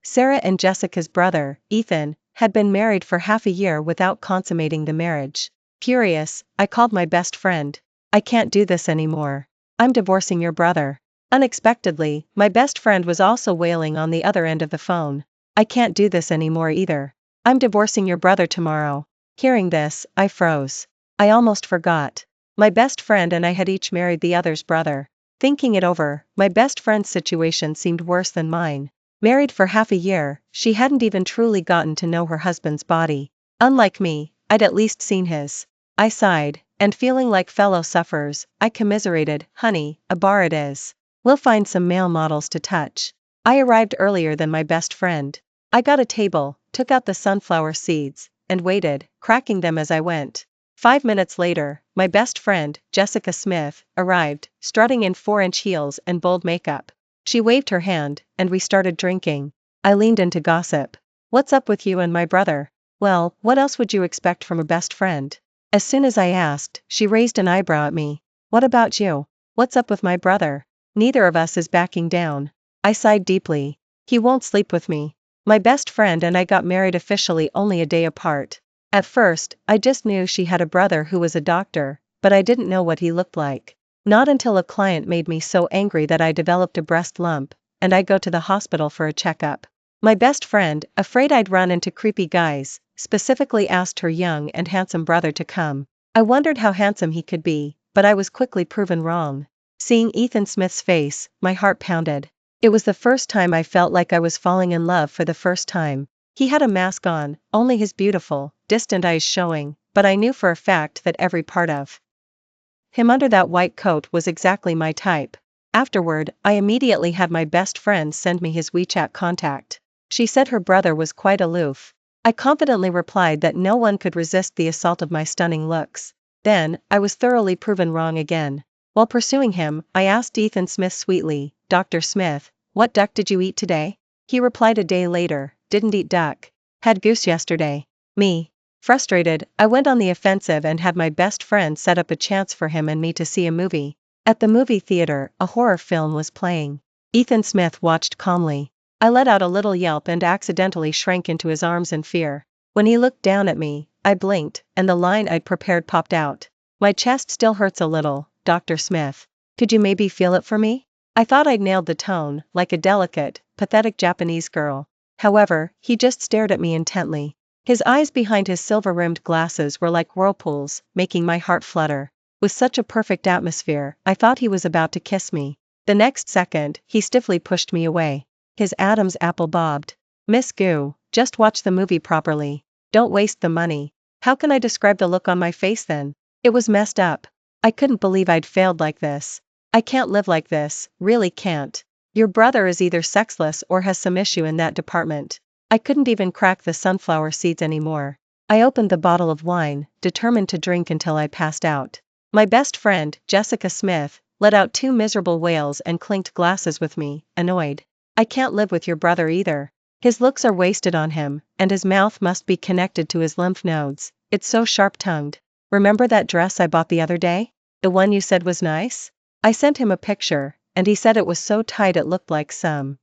Sarah and Jessica's brother, Ethan, had been married for half a year without consummating the marriage. Furious, I called my best friend. I can't do this anymore. I'm divorcing your brother. Unexpectedly, my best friend was also wailing on the other end of the phone. I can't do this anymore either. I'm divorcing your brother tomorrow. Hearing this, I froze. I almost forgot. My best friend and I had each married the other's brother. Thinking it over, my best friend's situation seemed worse than mine. Married for half a year, she hadn't even truly gotten to know her husband's body. Unlike me, I'd at least seen his. I sighed, and feeling like fellow sufferers, I commiserated, honey, a bar it is. We'll find some male models to touch. I arrived earlier than my best friend. I got a table, took out the sunflower seeds, and waited, cracking them as I went. 5 minutes later, my best friend, Jessica Smith, arrived, strutting in 4-inch heels and bold makeup. She waved her hand, and we started drinking. I leaned into gossip. What's up with you and my brother? Well, what else would you expect from a best friend? As soon as I asked, she raised an eyebrow at me. What about you? What's up with my brother? Neither of us is backing down. I sighed deeply. He won't sleep with me. My best friend and I got married officially only a day apart. At first, I just knew she had a brother who was a doctor, but I didn't know what he looked like. Not until a client made me so angry that I developed a breast lump, and I go to the hospital for a checkup. My best friend, afraid I'd run into creepy guys, specifically asked her young and handsome brother to come. I wondered how handsome he could be, but I was quickly proven wrong. Seeing Ethan Smith's face, my heart pounded. It was the first time I felt like I was falling in love for the first time. He had a mask on, only his beautiful, distant eyes showing, but I knew for a fact that every part of him under that white coat was exactly my type. Afterward, I immediately had my best friend send me his WeChat contact. She said her brother was quite aloof. I confidently replied that no one could resist the assault of my stunning looks. Then, I was thoroughly proven wrong again. While pursuing him, I asked Ethan Smith sweetly, Dr. Smith, what duck did you eat today? He replied a day later, didn't eat duck. Had goose yesterday. Me. Frustrated, I went on the offensive and had my best friend set up a chance for him and me to see a movie. At the movie theater, a horror film was playing. Ethan Smith watched calmly. I let out a little yelp and accidentally shrank into his arms in fear. When he looked down at me, I blinked, and the line I'd prepared popped out. My chest still hurts a little, Dr. Smith. Could you maybe feel it for me? I thought I'd nailed the tone, like a delicate, pathetic Japanese girl. However, he just stared at me intently. His eyes behind his silver-rimmed glasses were like whirlpools, making my heart flutter. With such a perfect atmosphere, I thought he was about to kiss me. The next second, he stiffly pushed me away. His Adam's apple bobbed. Miss Goo, just watch the movie properly. Don't waste the money. How can I describe the look on my face then? It was messed up. I couldn't believe I'd failed like this. I can't live like this, really can't. Your brother is either sexless or has some issue in that department. I couldn't even crack the sunflower seeds anymore. I opened the bottle of wine, determined to drink until I passed out. My best friend, Jessica Smith, let out 2 miserable wails and clinked glasses with me, annoyed. I can't live with your brother either. His looks are wasted on him, and his mouth must be connected to his lymph nodes. It's so sharp-tongued. Remember that dress I bought the other day? The one you said was nice? I sent him a picture, and he said it was so tight it looked like some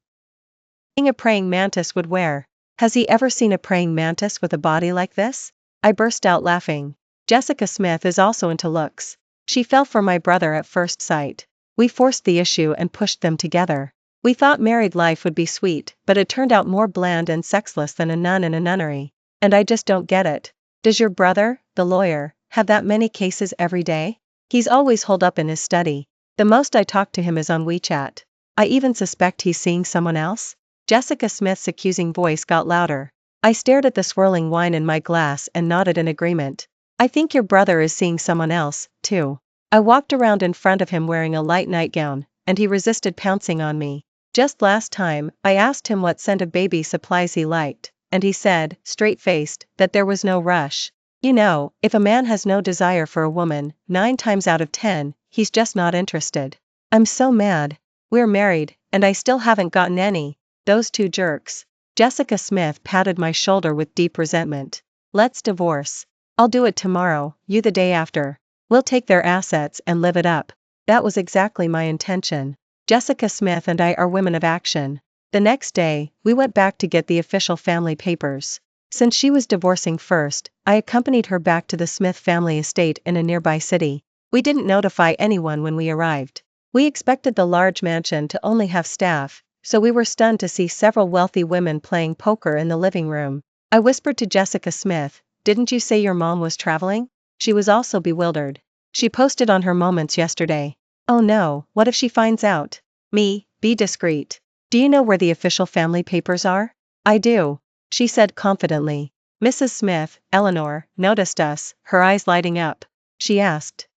thing a praying mantis would wear. Has he ever seen a praying mantis with a body like this? I burst out laughing. Jessica Smith is also into looks. She fell for my brother at first sight. We forced the issue and pushed them together. We thought married life would be sweet, but it turned out more bland and sexless than a nun in a nunnery. And I just don't get it. Does your brother, the lawyer, have that many cases every day? He's always holed up in his study. The most I talk to him is on WeChat. I even suspect he's seeing someone else. Jessica Smith's accusing voice got louder. I stared at the swirling wine in my glass and nodded in agreement. I think your brother is seeing someone else, too. I walked around in front of him wearing a light nightgown, and he resisted pouncing on me. Just last time, I asked him what scent of baby supplies he liked, and he said, straight-faced, that there was no rush. You know, if a man has no desire for a woman, 9 times out of 10, he's just not interested. I'm so mad. We're married, and I still haven't gotten any. Those 2 jerks. Jessica Smith patted my shoulder with deep resentment. Let's divorce. I'll do it tomorrow, you the day after. We'll take their assets and live it up. That was exactly my intention. Jessica Smith and I are women of action. The next day, we went back to get the official family papers. Since she was divorcing first, I accompanied her back to the Smith family estate in a nearby city. We didn't notify anyone when we arrived. We expected the large mansion to only have staff, so we were stunned to see several wealthy women playing poker in the living room. I whispered to Jessica Smith, "Didn't you say your mom was traveling?" She was also bewildered. "She posted on her moments yesterday." "Oh no, what if she finds out?" "Me, be discreet. Do you know where the official family papers are?" "I do," she said confidently. "Mrs. Smith, Eleanor, noticed us, her eyes lighting up. She asked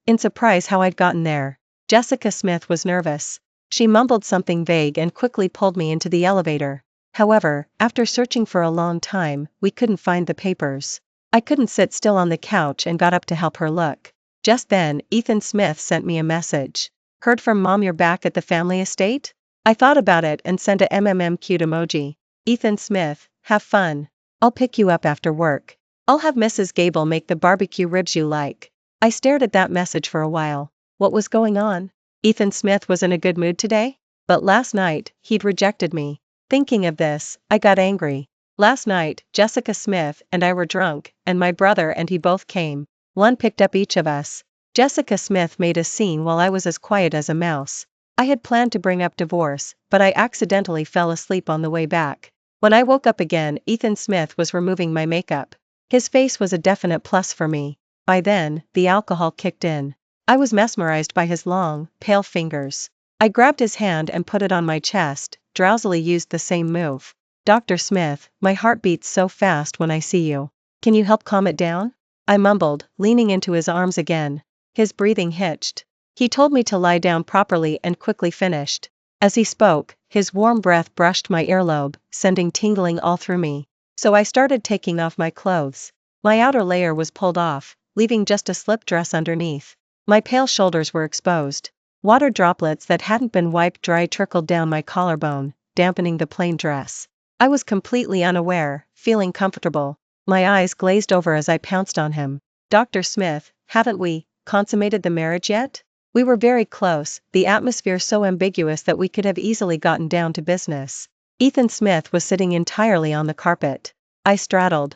in surprise how I'd gotten there." Jessica Smith was nervous. She mumbled something vague and quickly pulled me into the elevator. However, after searching for a long time, we couldn't find the papers. I couldn't sit still on the couch and got up to help her look. Just then, Ethan Smith sent me a message. "Heard from Mom you're back at the family estate?" I thought about it and sent a cute emoji. "Ethan Smith, have fun. I'll pick you up after work. I'll have Mrs. Gable make the barbecue ribs you like." I stared at that message for a while. What was going on? Ethan Smith was in a good mood today? But last night, he'd rejected me. Thinking of this, I got angry. Last night, Jessica Smith and I were drunk, and my brother and he both came. One picked up each of us. Jessica Smith made a scene while I was as quiet as a mouse. I had planned to bring up divorce, but I accidentally fell asleep on the way back. When I woke up again, Ethan Smith was removing my makeup. His face was a definite plus for me. By then, the alcohol kicked in. I was mesmerized by his long, pale fingers. I grabbed his hand and put it on my chest, drowsily used the same move. "Dr. Smith, my heart beats so fast when I see you. Can you help calm it down?" I mumbled, leaning into his arms again. His breathing hitched. He told me to lie down properly and quickly finished. As he spoke, his warm breath brushed my earlobe, sending tingling all through me. So I started taking off my clothes. My outer layer was pulled off, leaving just a slip dress underneath. My pale shoulders were exposed. Water droplets that hadn't been wiped dry trickled down my collarbone, dampening the plain dress. I was completely unaware, feeling comfortable. My eyes glazed over as I pounced on him. "Dr. Smith, haven't we consummated the marriage yet?" We were very close, the atmosphere so ambiguous that we could have easily gotten down to business. Ethan Smith was sitting entirely on the carpet. I straddled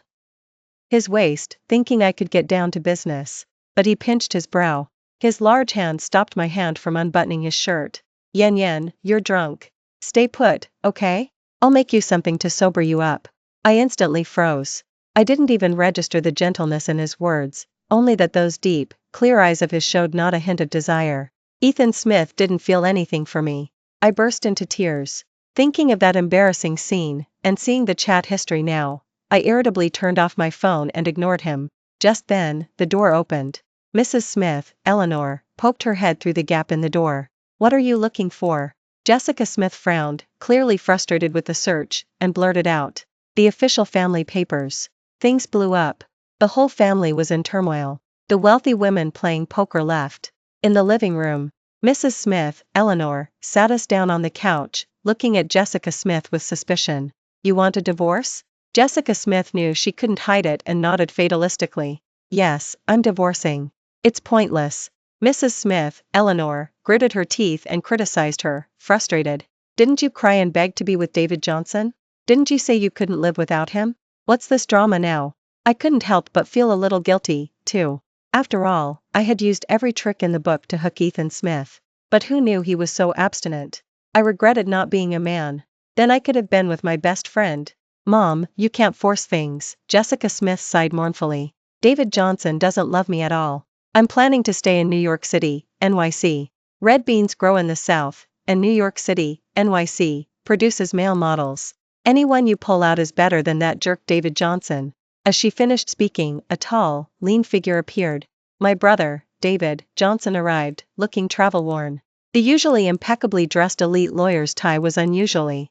his waist, thinking I could get down to business. But he pinched his brow. His large hand stopped my hand from unbuttoning his shirt. Yen, you're drunk. Stay put, okay? I'll make you something to sober you up." I instantly froze. I didn't even register the gentleness in his words, only that those deep, clear eyes of his showed not a hint of desire. Ethan Smith didn't feel anything for me. I burst into tears. Thinking of that embarrassing scene, and seeing the chat history now, I irritably turned off my phone and ignored him. Just then, the door opened. Mrs. Smith, Eleanor, poked her head through the gap in the door. "What are you looking for?" Jessica Smith frowned, clearly frustrated with the search, and blurted out, "The official family papers." Things blew up. The whole family was in turmoil. The wealthy women playing poker left. In the living room, Mrs. Smith, Eleanor, sat us down on the couch, looking at Jessica Smith with suspicion. "You want a divorce?" Jessica Smith knew she couldn't hide it and nodded fatalistically. "Yes, I'm divorcing. It's pointless." Mrs. Smith, Eleanor, gritted her teeth and criticized her, frustrated. "Didn't you cry and beg to be with David Johnson? Didn't you say you couldn't live without him? What's this drama now?" I couldn't help but feel a little guilty, too. After all, I had used every trick in the book to hook Ethan Smith. But who knew he was so obstinate? I regretted not being a man. Then I could have been with my best friend. "Mom, you can't force things," Jessica Smith sighed mournfully. "David Johnson doesn't love me at all. I'm planning to stay in New York City, NYC. Red beans grow in the South, and New York City, NYC, produces male models. Anyone you pull out is better than that jerk David Johnson." As she finished speaking, a tall, lean figure appeared. My brother, David Johnson, arrived, looking travel-worn. The usually impeccably dressed elite lawyer's tie was unusually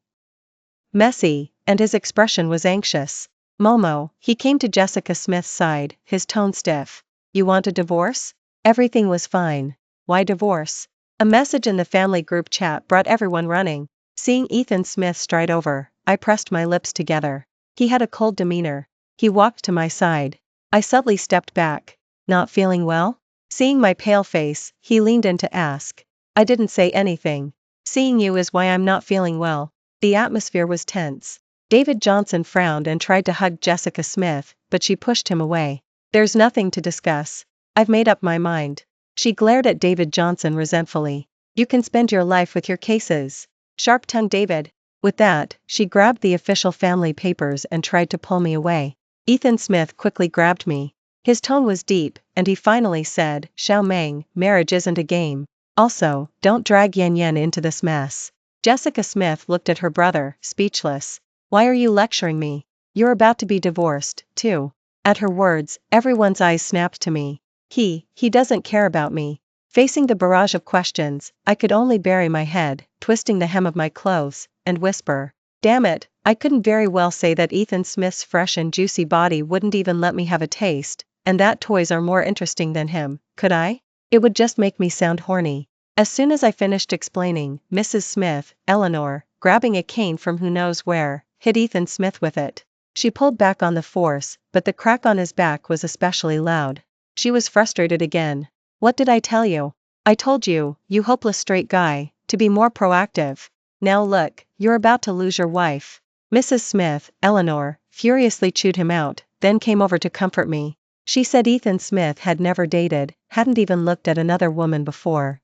messy, and his expression was anxious. "Momo," he came to Jessica Smith's side, his tone stiff. "You want a divorce?" Everything was fine. Why divorce? A message in the family group chat brought everyone running. Seeing Ethan Smith stride over, I pressed my lips together. He had a cold demeanor. He walked to my side. I subtly stepped back. "Not feeling well?" Seeing my pale face, he leaned in to ask. I didn't say anything. "Seeing you is why I'm not feeling well." The atmosphere was tense. David Johnson frowned and tried to hug Jessica Smith, but she pushed him away. There's nothing to discuss. I've made up my mind. She glared at David Johnson resentfully. You can spend your life with your cases. Sharp-tongued David. With that, she grabbed the official family papers and tried to pull me away. Ethan Smith quickly grabbed me. His tone was deep, and he finally said, Xiao Meng, marriage isn't a game. Also, don't drag Yan Yan into this mess. Jessica Smith looked at her brother, speechless. Why are you lecturing me? You're about to be divorced, too. At her words, everyone's eyes snapped to me. He doesn't care about me. Facing the barrage of questions, I could only bury my head, twisting the hem of my clothes, and whisper. Damn it, I couldn't very well say that Ethan Smith's fresh and juicy body wouldn't even let me have a taste, and that toys are more interesting than him, could I? It would just make me sound horny. As soon as I finished explaining, Mrs. Smith, Eleanor, grabbing a cane from who knows where, hit Ethan Smith with it. She pulled back on the force, but the crack on his back was especially loud. She was frustrated again. What did I tell you? I told you, you hopeless straight guy, to be more proactive. Now look, you're about to lose your wife. Mrs. Smith, Eleanor, furiously chewed him out, then came over to comfort me. She said Ethan Smith had never dated, hadn't even looked at another woman before.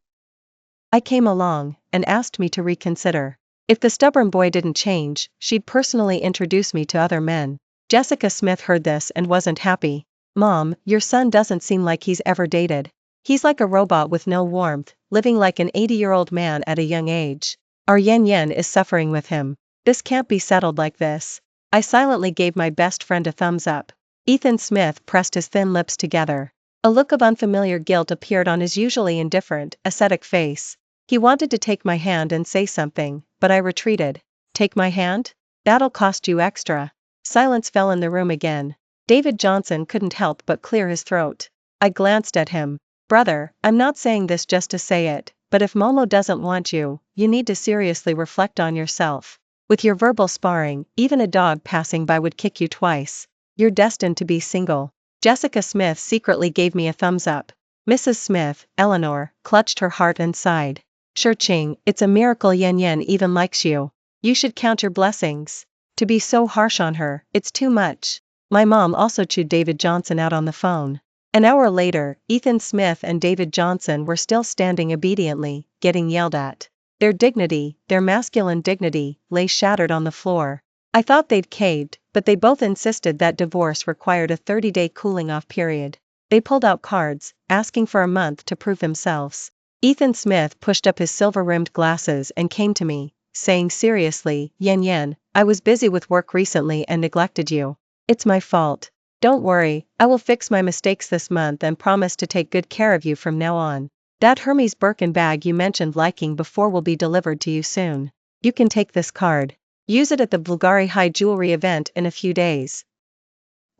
I came along, and asked me to reconsider. If the stubborn boy didn't change, she'd personally introduce me to other men. Jessica Smith heard this and wasn't happy. Mom, your son doesn't seem like he's ever dated. He's like a robot with no warmth, living like an 80-year-old man at a young age. Our Yan Yan is suffering with him. This can't be settled like this. I silently gave my best friend a thumbs up. Ethan Smith pressed his thin lips together. A look of unfamiliar guilt appeared on his usually indifferent, ascetic face. He wanted to take my hand and say something, but I retreated. Take my hand? That'll cost you extra. Silence fell in the room again. David Johnson couldn't help but clear his throat. I glanced at him. Brother, I'm not saying this just to say it, but if Momo doesn't want you, you need to seriously reflect on yourself. With your verbal sparring, even a dog passing by would kick you twice. You're destined to be single. Jessica Smith secretly gave me a thumbs up. Mrs. Smith, Eleanor, clutched her heart and sighed. Ching, it's a miracle Yan Yan even likes you. You should count your blessings. To be so harsh on her, it's too much. My mom also chewed David Johnson out on the phone. An hour later, Ethan Smith and David Johnson were still standing obediently, getting yelled at. Their dignity, their masculine dignity, lay shattered on the floor. I thought they'd caved, but they both insisted that divorce required a 30-day cooling-off period. They pulled out cards, asking for a month to prove themselves. Ethan Smith pushed up his silver-rimmed glasses and came to me, saying seriously, Yan Yan, I was busy with work recently and neglected you. It's my fault. Don't worry, I will fix my mistakes this month and promise to take good care of you from now on. That Hermes Birkin bag you mentioned liking before will be delivered to you soon. You can take this card. Use it at the Bulgari High Jewelry event in a few days.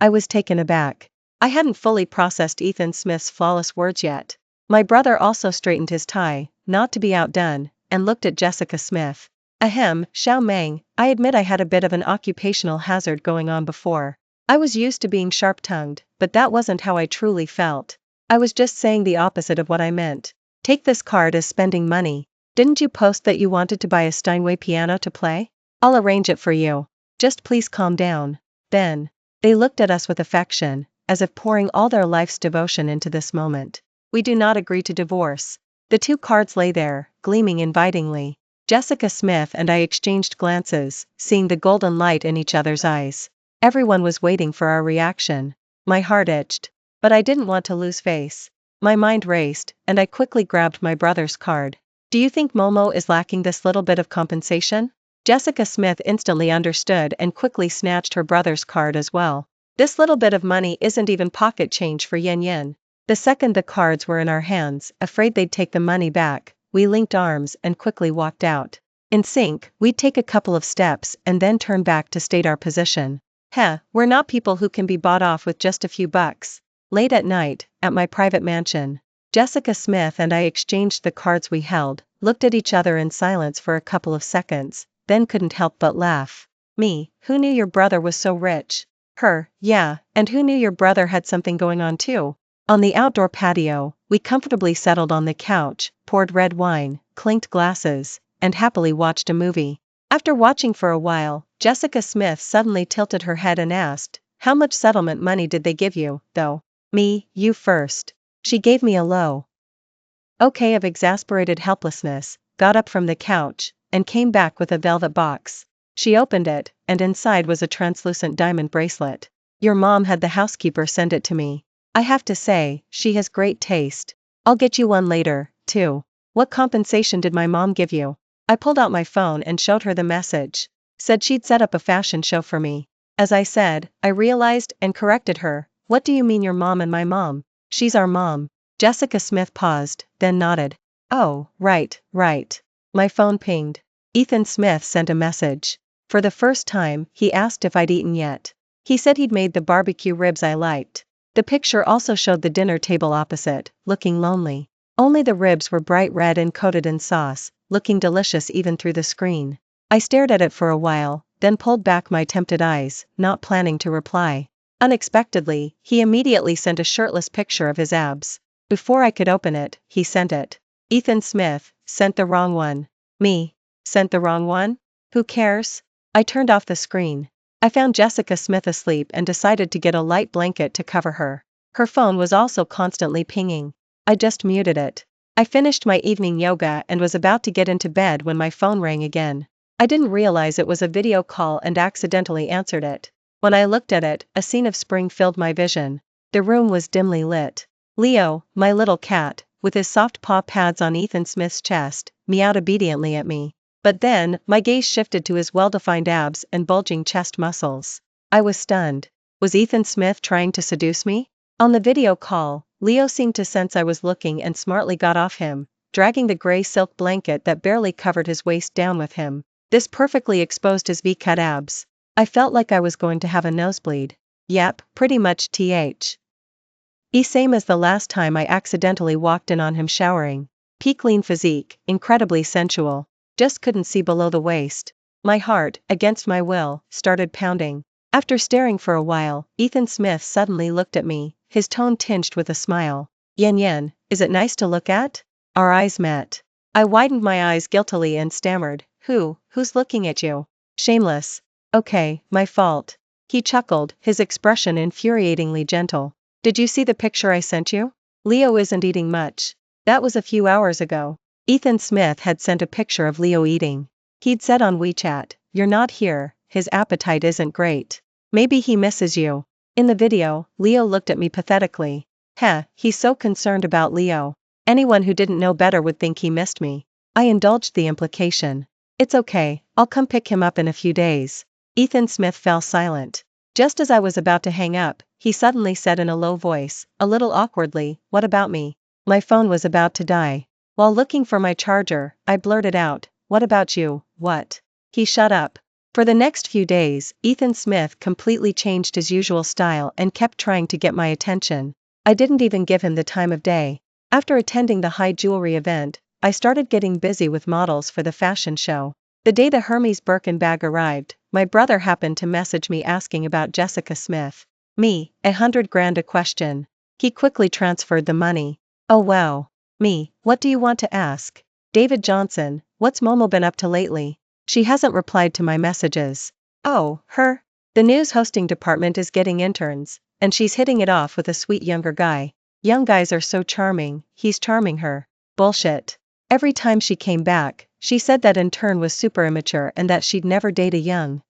I was taken aback. I hadn't fully processed Ethan Smith's flawless words yet. My brother also straightened his tie, not to be outdone, and looked at Jessica Smith. Ahem, Xiao Meng, I admit I had a bit of an occupational hazard going on before. I was used to being sharp-tongued, but that wasn't how I truly felt. I was just saying the opposite of what I meant. Take this card as spending money. Didn't you post that you wanted to buy a Steinway piano to play? I'll arrange it for you. Just please calm down. Then, they looked at us with affection, as if pouring all their life's devotion into this moment. We do not agree to divorce. The two cards lay there, gleaming invitingly. Jessica Smith and I exchanged glances, seeing the golden light in each other's eyes. Everyone was waiting for our reaction. My heart itched. But I didn't want to lose face. My mind raced, and I quickly grabbed my brother's card. Do you think Momo is lacking this little bit of compensation? Jessica Smith instantly understood and quickly snatched her brother's card as well. This little bit of money isn't even pocket change for Yan Yan. The second the cards were in our hands, afraid they'd take the money back, we linked arms and quickly walked out. In sync, we'd take a couple of steps and then turn back to state our position. We're not people who can be bought off with just a few bucks. Late at night, at my private mansion, Jessica Smith and I exchanged the cards we held, looked at each other in silence for a couple of seconds, then couldn't help but laugh. Me, who knew your brother was so rich? Her, yeah, and who knew your brother had something going on too? On the outdoor patio, we comfortably settled on the couch, poured red wine, clinked glasses, and happily watched a movie. After watching for a while, Jessica Smith suddenly tilted her head and asked, "How much settlement money did they give you, though?" "Me, you first." She gave me a low okay of exasperated helplessness, got up from the couch, and came back with a velvet box. She opened it, and inside was a translucent diamond bracelet. "Your mom had the housekeeper send it to me. I have to say, she has great taste. I'll get you one later, too." "What compensation did my mom give you?" I pulled out my phone and showed her the message. Said she'd set up a fashion show for me. As I said, I realized and corrected her. "What do you mean your mom and my mom?" "She's our mom." Jessica Smith paused, then nodded. "Oh, right, right." My phone pinged. Ethan Smith sent a message. For the first time, he asked if I'd eaten yet. He said he'd made the barbecue ribs I liked. The picture also showed the dinner table opposite, looking lonely. Only the ribs were bright red and coated in sauce, looking delicious even through the screen. I stared at it for a while, then pulled back my tempted eyes, not planning to reply. Unexpectedly, he immediately sent a shirtless picture of his abs. Before I could open it, he sent it. "Ethan Smith, sent the wrong one." "Me? Sent the wrong one? Who cares?" I turned off the screen. I found Jessica Smith asleep and decided to get a light blanket to cover her. Her phone was also constantly pinging. I just muted it. I finished my evening yoga and was about to get into bed when my phone rang again. I didn't realize it was a video call and accidentally answered it. When I looked at it, a scene of spring filled my vision. The room was dimly lit. Leo, my little cat, with his soft paw pads on Ethan Smith's chest, meowed obediently at me. But then, my gaze shifted to his well-defined abs and bulging chest muscles. I was stunned. Was Ethan Smith trying to seduce me? On the video call, Leo seemed to sense I was looking and smartly got off him, dragging the gray silk blanket that barely covered his waist down with him. This perfectly exposed his V-cut abs. I felt like I was going to have a nosebleed. Yep, pretty much same as the last time I accidentally walked in on him showering. Peak lean physique, incredibly sensual. Just couldn't see below the waist. My heart, against my will, started pounding. After staring for a while, Ethan Smith suddenly looked at me, his tone tinged with a smile. "Yen Yen, is it nice to look at?" Our eyes met. I widened my eyes guiltily and stammered, "Who's looking at you?" "Shameless." "Okay, my fault." He chuckled, his expression infuriatingly gentle. "Did you see the picture I sent you?" "Leo isn't eating much." That was a few hours ago. Ethan Smith had sent a picture of Leo eating. He'd said on WeChat, "You're not here, his appetite isn't great. Maybe he misses you." In the video, Leo looked at me pathetically. He's so concerned about Leo. Anyone who didn't know better would think he missed me. I indulged the implication. "It's okay, I'll come pick him up in a few days." Ethan Smith fell silent. Just as I was about to hang up, he suddenly said in a low voice, a little awkwardly, "What about me?" My phone was about to die. While looking for my charger, I blurted out, "What about you, what?" He shut up. For the next few days, Ethan Smith completely changed his usual style and kept trying to get my attention. I didn't even give him the time of day. After attending the high jewelry event, I started getting busy with models for the fashion show. The day the Hermes Birkin bag arrived, my brother happened to message me asking about Jessica Smith. Me, $100,000 a question. He quickly transferred the money. "Oh wow." Me, "What do you want to ask?" David Johnson, "What's Momo been up to lately? She hasn't replied to my messages." "Oh, her? The news hosting department is getting interns, and she's hitting it off with a sweet younger guy. Young guys are so charming, he's charming her." Bullshit. Every time she came back, she said that intern was super immature and that she'd never date a young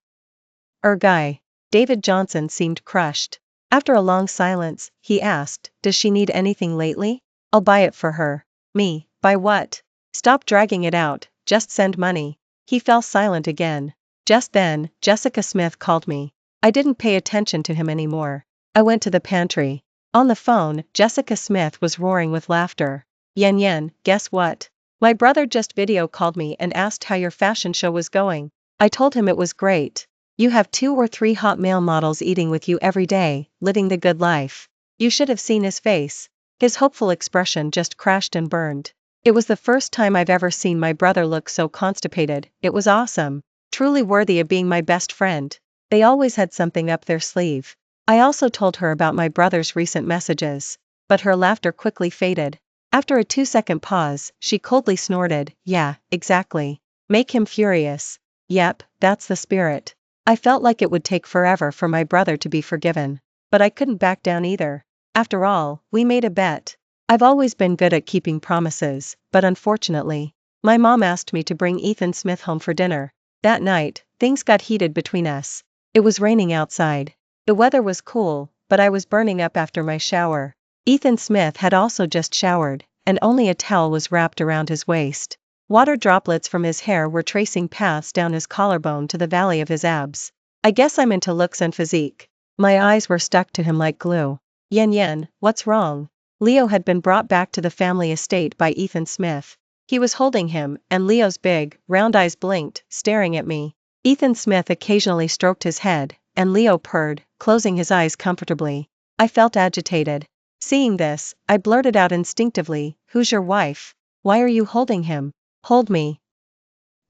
guy. David Johnson seemed crushed. After a long silence, he asked, "Does she need anything lately?" "I'll buy it for her." Me, "Buy what?" "Stop dragging it out, just send money." He fell silent again. Just then, Jessica Smith called me. I didn't pay attention to him anymore. I went to the pantry. On the phone, Jessica Smith was roaring with laughter. "Yen Yen, guess what? My brother just video called me and asked how your fashion show was going." I told him it was great. "You have 2 or 3 hot male models eating with you every day, living the good life." You should have seen his face. His hopeful expression just crashed and burned. It was the first time I've ever seen my brother look so constipated. It was awesome. Truly worthy of being my best friend. They always had something up their sleeve. I also told her about my brother's recent messages. But her laughter quickly faded. After a 2-second pause, she coldly snorted, "Yeah, exactly. Make him furious." Yep, that's the spirit. I felt like it would take forever for my brother to be forgiven. But I couldn't back down either. After all, we made a bet. I've always been good at keeping promises, but unfortunately, my mom asked me to bring Ethan Smith home for dinner. That night, things got heated between us. It was raining outside. The weather was cool, but I was burning up after my shower. Ethan Smith had also just showered, and only a towel was wrapped around his waist. Water droplets from his hair were tracing paths down his collarbone to the valley of his abs. I guess I'm into looks and physique. My eyes were stuck to him like glue. Yen, what's wrong? Leo had been brought back to the family estate by Ethan Smith. He was holding him, and Leo's big, round eyes blinked, staring at me. Ethan Smith occasionally stroked his head, and Leo purred, closing his eyes comfortably. I felt agitated. Seeing this, I blurted out instinctively, "Who's your wife? Why are you holding him? Hold me."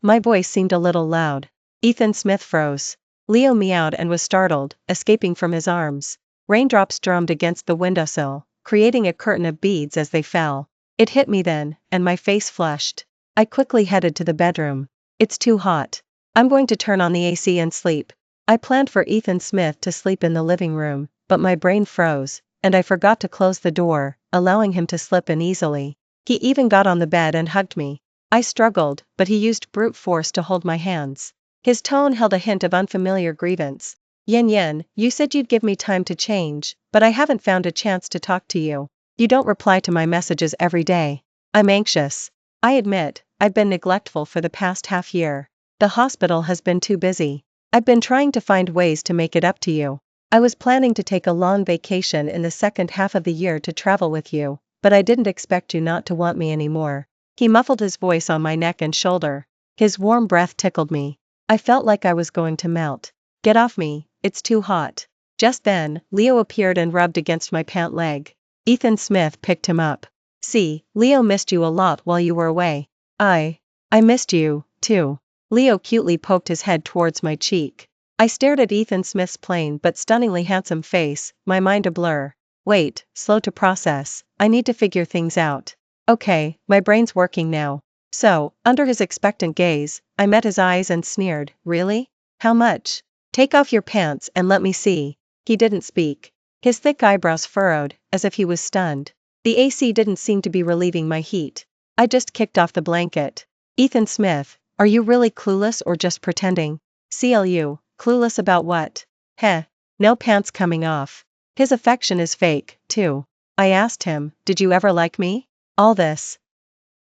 My voice seemed a little loud. Ethan Smith froze. Leo meowed and was startled, escaping from his arms. Raindrops drummed against the windowsill, creating a curtain of beads as they fell. It hit me then, and my face flushed. I quickly headed to the bedroom. It's too hot. I'm going to turn on the AC and sleep. I planned for Ethan Smith to sleep in the living room, but my brain froze, and I forgot to close the door, allowing him to slip in easily. He even got on the bed and hugged me. I struggled, but he used brute force to hold my hands. His tone held a hint of unfamiliar grievance. Yen, you said you'd give me time to change, but I haven't found a chance to talk to you. You don't reply to my messages every day. I'm anxious. I admit, I've been neglectful for the past half year. The hospital has been too busy. I've been trying to find ways to make it up to you. I was planning to take a long vacation in the second half of the year to travel with you, but I didn't expect you not to want me anymore. He muffled his voice on my neck and shoulder. His warm breath tickled me. I felt like I was going to melt. Get off me, it's too hot. Just then, Leo appeared and rubbed against my pant leg. Ethan Smith picked him up. See, Leo missed you a lot while you were away. I missed you, too. Leo cutely poked his head towards my cheek. I stared at Ethan Smith's plain but stunningly handsome face, my mind a blur. Wait, slow to process, I need to figure things out. Okay, my brain's working now. So, under his expectant gaze, I met his eyes and sneered, really? How much? Take off your pants and let me see. He didn't speak. His thick eyebrows furrowed, as if he was stunned. The AC didn't seem to be relieving my heat. I just kicked off the blanket. Ethan Smith, are you really clueless or just pretending? CLU, clueless about what? Heh, no pants coming off. His affection is fake, too. I asked him, did you ever like me? All this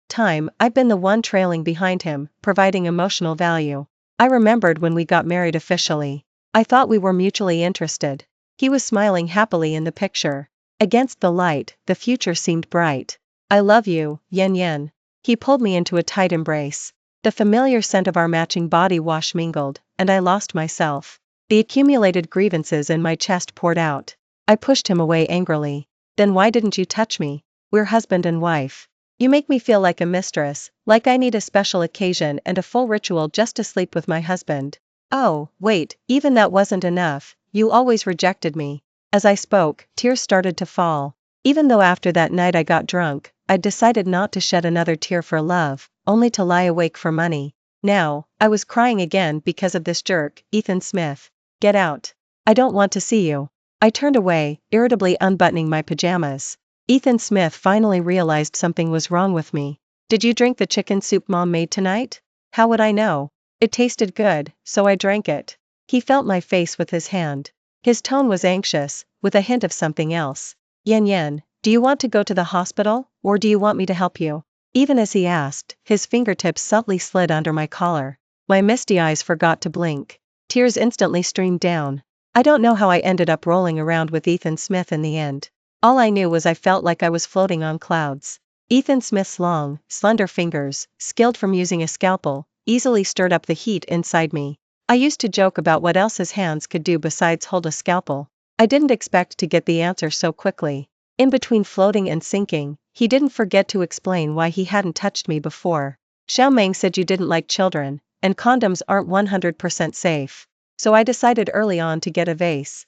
time, I've been the one trailing behind him, providing emotional value. I remembered when we got married officially. I thought we were mutually interested. He was smiling happily in the picture. Against the light, the future seemed bright. I love you, Yen. He pulled me into a tight embrace. The familiar scent of our matching body wash mingled, and I lost myself. The accumulated grievances in my chest poured out. I pushed him away angrily. Then why didn't you touch me? We're husband and wife. You make me feel like a mistress, like I need a special occasion and a full ritual just to sleep with my husband. Oh, wait, even that wasn't enough, you always rejected me. As I spoke, tears started to fall. Even though after that night I got drunk, I'd decided not to shed another tear for love, only to lie awake for money. Now, I was crying again because of this jerk, Ethan Smith. Get out. I don't want to see you. I turned away, irritably unbuttoning my pajamas. Ethan Smith finally realized something was wrong with me. Did you drink the chicken soup Mom made tonight? How would I know? It tasted good, so I drank it. He felt my face with his hand. His tone was anxious, with a hint of something else. Yen, do you want to go to the hospital, or do you want me to help you? Even as he asked, his fingertips subtly slid under my collar. My misty eyes forgot to blink. Tears instantly streamed down. I don't know how I ended up rolling around with Ethan Smith in the end. All I knew was I felt like I was floating on clouds. Ethan Smith's long, slender fingers, skilled from using a scalpel, easily stirred up the heat inside me. I used to joke about what else his hands could do besides hold a scalpel. I didn't expect to get the answer so quickly. In between floating and sinking, he didn't forget to explain why he hadn't touched me before. Xiaomeng said you didn't like children, and condoms aren't 100% safe. So I decided early on to get a vase.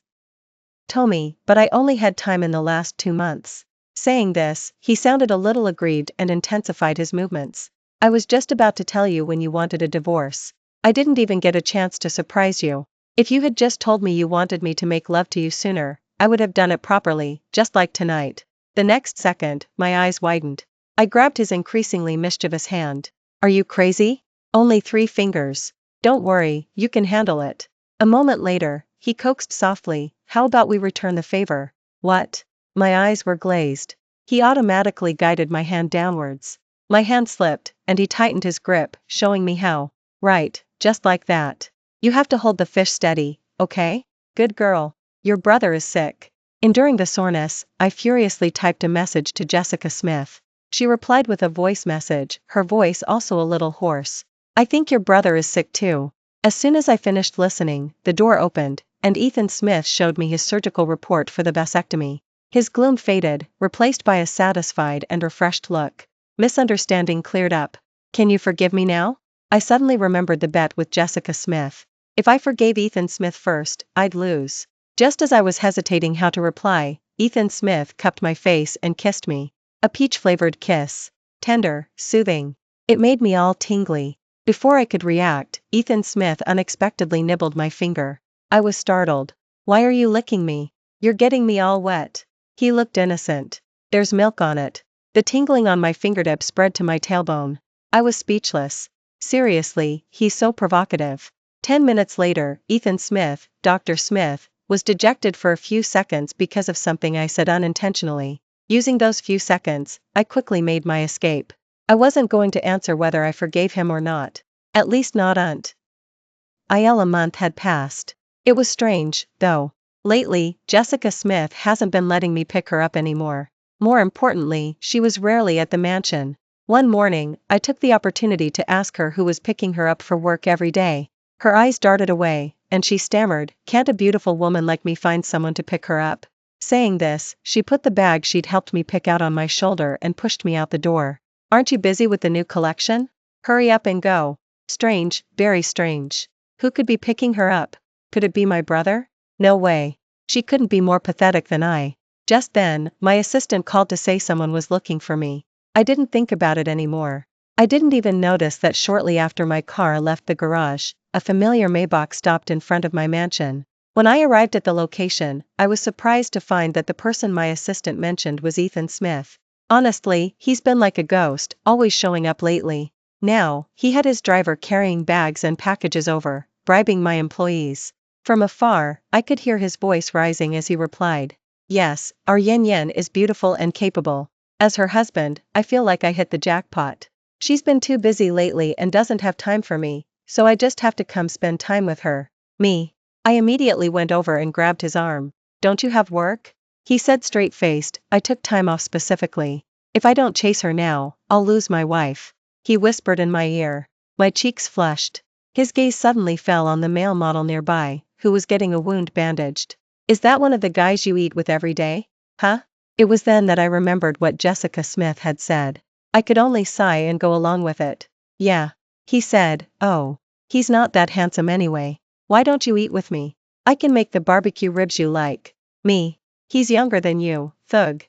Tommy, but I only had time in the last 2 months. Saying this, he sounded a little aggrieved and intensified his movements. I was just about to tell you when you wanted a divorce. I didn't even get a chance to surprise you. If you had just told me you wanted me to make love to you sooner, I would have done it properly, just like tonight. The next second, my eyes widened. I grabbed his increasingly mischievous hand. Are you crazy? Only 3 fingers. Don't worry, you can handle it. A moment later, he coaxed softly, how about we return the favor? What? My eyes were glazed. He automatically guided my hand downwards. My hand slipped, and he tightened his grip, showing me how. Right, just like that. You have to hold the fish steady, okay? Good girl. Your brother is sick. Enduring the soreness, I furiously typed a message to Jessica Smith. She replied with a voice message, her voice also a little hoarse. I think your brother is sick too. As soon as I finished listening, the door opened, and Ethan Smith showed me his surgical report for the vasectomy. His gloom faded, replaced by a satisfied and refreshed look. Misunderstanding cleared up. Can you forgive me now? I suddenly remembered the bet with Jessica Smith. If I forgave Ethan Smith first, I'd lose. Just as I was hesitating how to reply, Ethan Smith cupped my face and kissed me. A peach-flavored kiss. Tender, soothing. It made me all tingly. Before I could react, Ethan Smith unexpectedly nibbled my finger. I was startled. Why are you licking me? You're getting me all wet. He looked innocent. There's milk on it. The tingling on my fingertip spread to my tailbone. I was speechless. Seriously, he's so provocative. 10 minutes later, Ethan Smith, Dr. Smith, was dejected for a few seconds because of something I said unintentionally. Using those few seconds, I quickly made my escape. I wasn't going to answer whether I forgave him or not. At least not until a month had passed. It was strange, though. Lately, Jessica Smith hasn't been letting me pick her up anymore. More importantly, she was rarely at the mansion. One morning, I took the opportunity to ask her who was picking her up for work every day. Her eyes darted away, and she stammered, "Can't a beautiful woman like me find someone to pick her up?" Saying this, she put the bag she'd helped me pick out on my shoulder and pushed me out the door. Aren't you busy with the new collection? Hurry up and go. Strange, very strange. Who could be picking her up? Could it be my brother? No way. She couldn't be more pathetic than I. Just then, my assistant called to say someone was looking for me. I didn't think about it anymore. I didn't even notice that shortly after my car left the garage, a familiar Maybach stopped in front of my mansion. When I arrived at the location, I was surprised to find that the person my assistant mentioned was Ethan Smith. Honestly, he's been like a ghost, always showing up lately. Now, he had his driver carrying bags and packages over, bribing my employees. From afar, I could hear his voice rising as he replied. Yes, our Yen Yen is beautiful and capable. As her husband, I feel like I hit the jackpot. She's been too busy lately and doesn't have time for me, so I just have to come spend time with her. Me. I immediately went over and grabbed his arm. Don't you have work? He said straight-faced, I took time off specifically. If I don't chase her now, I'll lose my wife. He whispered in my ear. My cheeks flushed. His gaze suddenly fell on the male model nearby, who was getting a wound bandaged. Is that one of the guys you eat with every day? Huh? It was then that I remembered what Jessica Smith had said. I could only sigh and go along with it. Yeah. He said, oh. He's not that handsome anyway. Why don't you eat with me? I can make the barbecue ribs you like. Me. He's younger than you, thug.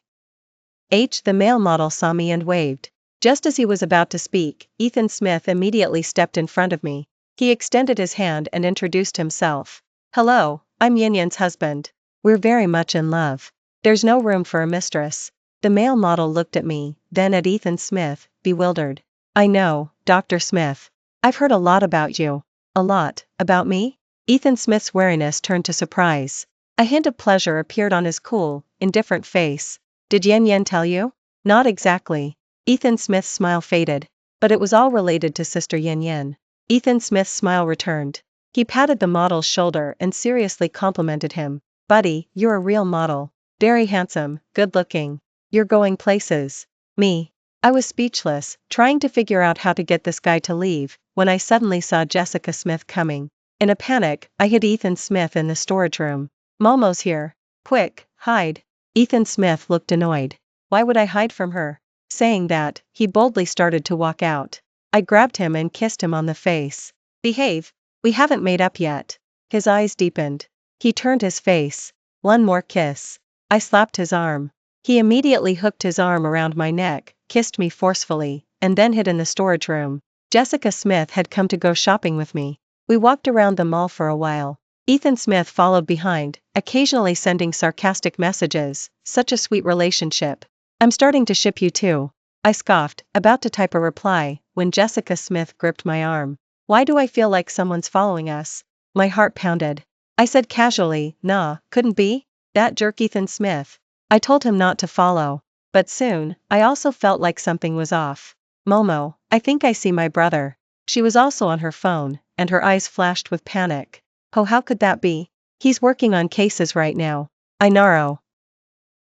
The male model saw me and waved. Just as he was about to speak, Ethan Smith immediately stepped in front of me. He extended his hand and introduced himself. Hello, I'm Yin Yan's husband. We're very much in love. There's no room for a mistress. The male model looked at me, then at Ethan Smith, bewildered. I know, Dr. Smith. I've heard a lot about you. A lot, about me? Ethan Smith's wariness turned to surprise. A hint of pleasure appeared on his cool, indifferent face. Did Yen Yen tell you? Not exactly. Ethan Smith's smile faded. But it was all related to Sister Yen Yen. Ethan Smith's smile returned. He patted the model's shoulder and seriously complimented him. Buddy, you're a real model. Very handsome, good-looking. You're going places. Me. I was speechless, trying to figure out how to get this guy to leave, when I suddenly saw Jessica Smith coming. In a panic, I hid Ethan Smith in the storage room. Momo's here. Quick, hide. Ethan Smith looked annoyed. Why would I hide from her? Saying that, he boldly started to walk out. I grabbed him and kissed him on the face. Behave. We haven't made up yet. His eyes deepened. He turned his face. One more kiss. I slapped his arm. He immediately hooked his arm around my neck, kissed me forcefully, and then hid in the storage room. Jessica Smith had come to go shopping with me. We walked around the mall for a while. Ethan Smith followed behind, occasionally sending sarcastic messages. Such a sweet relationship. I'm starting to ship you too. I scoffed, about to type a reply, when Jessica Smith gripped my arm. Why do I feel like someone's following us? My heart pounded. I said casually, nah, couldn't be? That jerk Ethan Smith. I told him not to follow. But soon, I also felt like something was off. Momo, I think I see my brother. She was also on her phone, and her eyes flashed with panic. Oh, how could that be? He's working on cases right now. I narrowed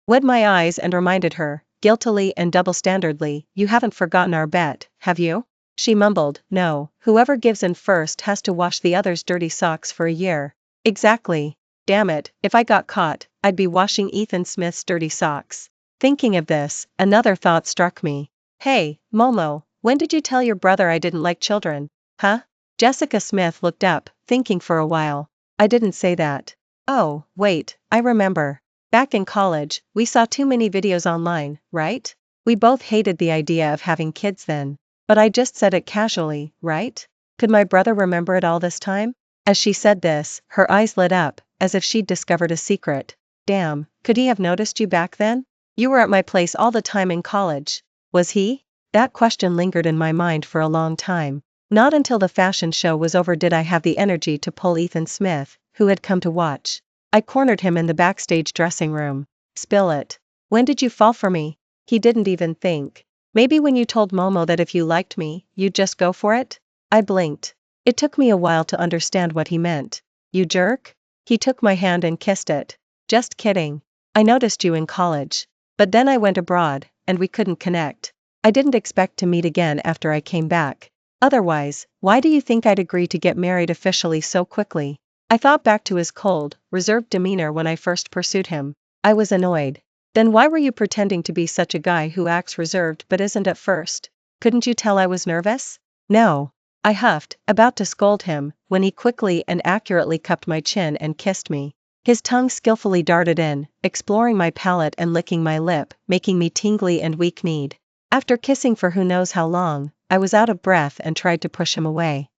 my eyes and reminded her, guiltily and double-standardly, you haven't forgotten our bet, have you? She mumbled, no, whoever gives in first has to wash the other's dirty socks for a year. Exactly. Damn it, if I got caught, I'd be washing Ethan Smith's dirty socks. Thinking of this, another thought struck me. Hey, Momo, when did you tell your brother I didn't like children? Huh? Jessica Smith looked up, thinking for a while. I didn't say that. Oh, wait, I remember. Back in college, we saw too many videos online, right? We both hated the idea of having kids then. But I just said it casually, right? Could my brother remember it all this time? As she said this, her eyes lit up, as if she'd discovered a secret. Damn, could he have noticed you back then? You were at my place all the time in college. Was he? That question lingered in my mind for a long time. Not until the fashion show was over did I have the energy to pull Ethan Smith, who had come to watch. I cornered him in the backstage dressing room. Spill it. When did you fall for me? He didn't even think. Maybe when you told Momo that if you liked me, you'd just go for it? I blinked. It took me a while to understand what he meant. You jerk? He took my hand and kissed it. Just kidding. I noticed you in college. But then I went abroad, and we couldn't connect. I didn't expect to meet again after I came back. Otherwise, why do you think I'd agree to get married officially so quickly? I thought back to his cold, reserved demeanor when I first pursued him. I was annoyed. Then why were you pretending to be such a guy who acts reserved but isn't at first? Couldn't you tell I was nervous? No. I huffed, about to scold him, when he quickly and accurately cupped my chin and kissed me. His tongue skillfully darted in, exploring my palate and licking my lip, making me tingly and weak-kneed. After kissing for who knows how long, I was out of breath and tried to push him away.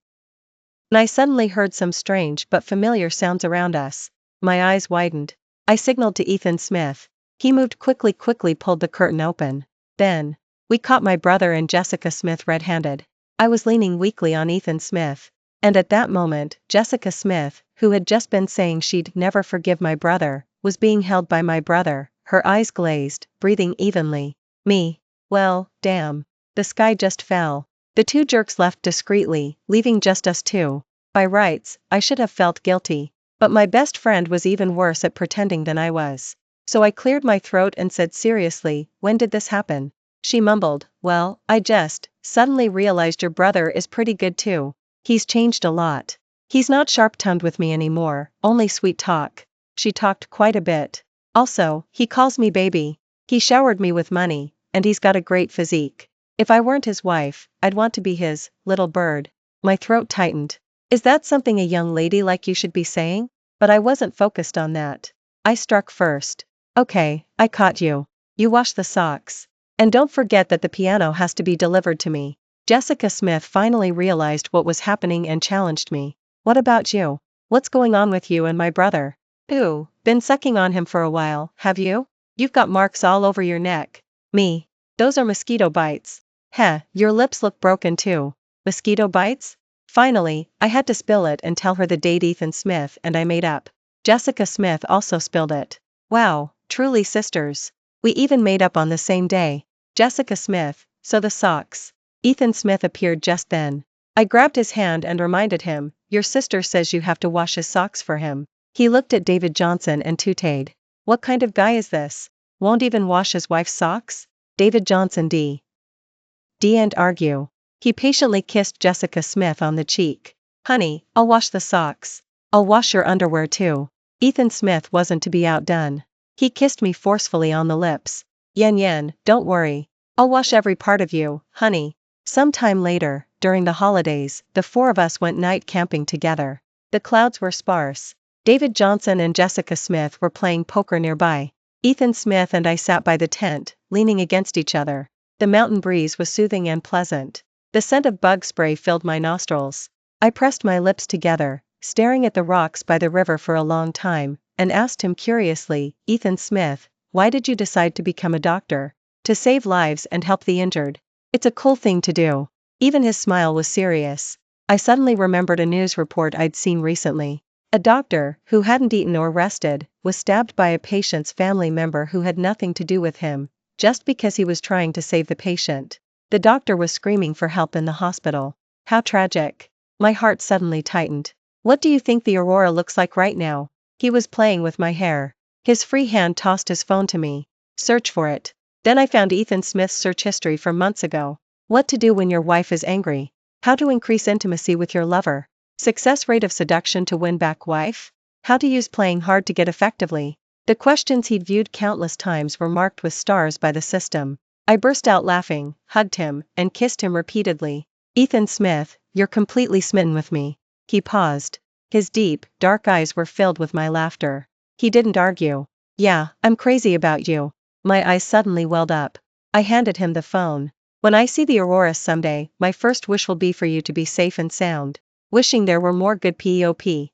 And I suddenly heard some strange but familiar sounds around us. My eyes widened. I signaled to Ethan Smith. He moved quickly pulled the curtain open. Then, we caught my brother and Jessica Smith red-handed. I was leaning weakly on Ethan Smith. And at that moment, Jessica Smith, who had just been saying she'd never forgive my brother, was being held by my brother, her eyes glazed, breathing evenly. Me. Well, damn. The sky just fell. The two jerks left discreetly, leaving just us two. By rights, I should have felt guilty. But my best friend was even worse at pretending than I was. So I cleared my throat and said seriously, when did this happen? She mumbled, well, I just suddenly realized your brother is pretty good too. He's changed a lot. He's not sharp-tongued with me anymore, only sweet talk. She talked quite a bit. Also, he calls me baby. He showered me with money, and he's got a great physique. If I weren't his wife, I'd want to be his little bird. My throat tightened. Is that something a young lady like you should be saying? But I wasn't focused on that. I struck first. Okay, I caught you. You wash the socks. And don't forget that the piano has to be delivered to me. Jessica Smith finally realized what was happening and challenged me. What about you? What's going on with you and my brother? Ooh, been sucking on him for a while, have you? You've got marks all over your neck. Me. Those are mosquito bites. Heh, your lips look broken too. Mosquito bites? Finally, I had to spill it and tell her the date Ethan Smith and I made up. Jessica Smith also spilled it. Wow, truly sisters. We even made up on the same day. Jessica Smith, so the socks. Ethan Smith appeared just then. I grabbed his hand and reminded him, your sister says you have to wash his socks for him. He looked at David Johnson and tooted. What kind of guy is this? Won't even wash his wife's socks? David Johnson didn't argue. He patiently kissed Jessica Smith on the cheek. Honey, I'll wash the socks. I'll wash your underwear too. Ethan Smith wasn't to be outdone. He kissed me forcefully on the lips. Yen, don't worry. I'll wash every part of you, honey. Sometime later, during the holidays, the four of us went night camping together. The clouds were sparse. David Johnson and Jessica Smith were playing poker nearby. Ethan Smith and I sat by the tent, leaning against each other. The mountain breeze was soothing and pleasant. The scent of bug spray filled my nostrils. I pressed my lips together, staring at the rocks by the river for a long time, and asked him curiously, "Ethan Smith, why did you decide to become a doctor? To save lives and help the injured. It's a cool thing to do." Even his smile was serious. I suddenly remembered a news report I'd seen recently. A doctor, who hadn't eaten or rested, was stabbed by a patient's family member who had nothing to do with him, just because he was trying to save the patient. The doctor was screaming for help in the hospital. How tragic. My heart suddenly tightened. "What do you think the Aurora looks like right now?" He was playing with my hair. His free hand tossed his phone to me. "Search for it." Then I found Ethan Smith's search history from months ago. What to do when your wife is angry. How to increase intimacy with your lover. Success rate of seduction to win back wife. How to use playing hard to get effectively. The questions he'd viewed countless times were marked with stars by the system. I burst out laughing, hugged him, and kissed him repeatedly. "Ethan Smith, you're completely smitten with me." He paused. His deep, dark eyes were filled with my laughter. He didn't argue. "Yeah, I'm crazy about you." My eyes suddenly welled up. I handed him the phone. "When I see the Aurora someday, my first wish will be for you to be safe and sound. Wishing there were more good POP.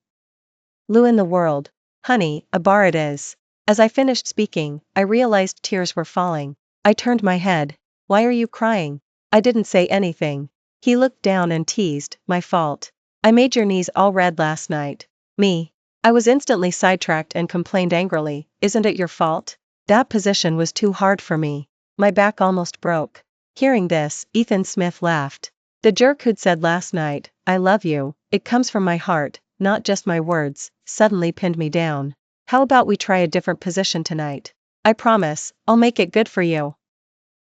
Lou in the world. Honey, a bar it is." As I finished speaking, I realized tears were falling. I turned my head. "Why are you crying?" I didn't say anything. He looked down and teased, "My fault. I made your knees all red last night." Me. I was instantly sidetracked and complained angrily, "Isn't it your fault? That position was too hard for me." My back almost broke. Hearing this, Ethan Smith laughed. The jerk who'd said last night, "I love you, it comes from my heart, not just my words," suddenly pinned me down. "How about we try a different position tonight? I promise, I'll make it good for you."